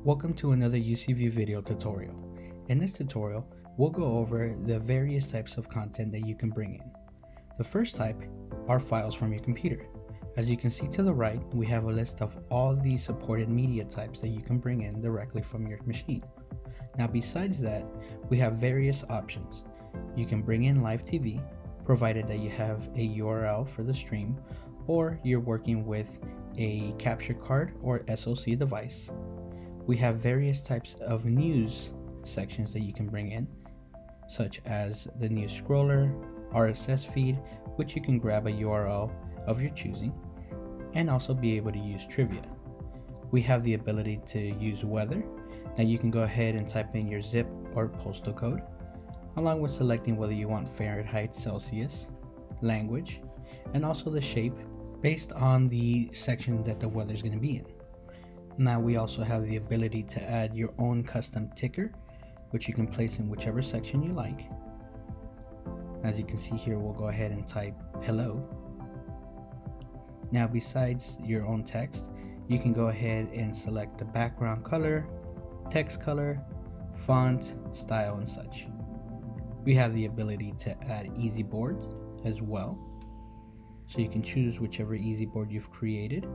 Welcome to another UCview video tutorial. In this tutorial, we'll go over the various types of content that you can bring in. The first type are files from your computer. As you can see to the right, we have a list of all the supported media types that you can bring in directly from your machine. Now besides that, we have various options. You can bring in live TV, provided that you have a URL for the stream, or you're working with a capture card or SoC device. We have various types of news sections that you can bring in, such as the news scroller, RSS feed, which you can grab a URL of your choosing, and also be able to use trivia. We have the ability to use weather. Now you can go ahead and type in your zip or postal code, along with selecting whether you want Fahrenheit, Celsius, language, and also the shape based on the section that the weather is going to be in. Now we also have the ability to add your own custom ticker, which you can place in whichever section you like. As you can see here, we'll go ahead and type hello. Now besides your own text, you can go ahead and select the background color, text color, font, style, and such. We have the ability to add easy boards as well, so you can choose whichever easy board you've created.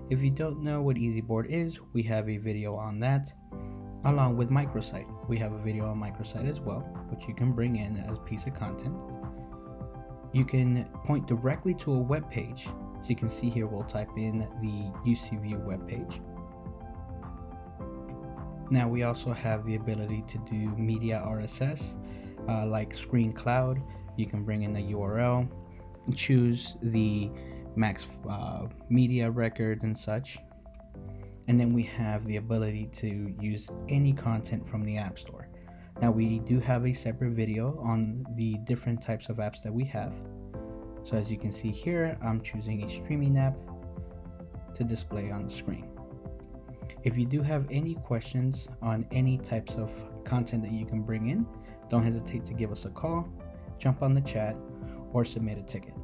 If you don't know what easy board is, we have a video on that, along with microsite. We have a video on microsite as well, which you can bring in as a piece of content. You can point directly to a web page. So you can see here, we'll type in the UCview web page. Now we also have the ability to do media RSS, like Screen Cloud. You can bring in a URL, choose the max media record and such, and then we have the ability to use any content from the App Store. Now we do have a separate video on the different types of apps that we have. So as you can see here, I'm choosing a streaming app to display on the screen. If you do have any questions on any types of content that you can bring in, don't hesitate to give us a call, jump on the chat, or submit a ticket.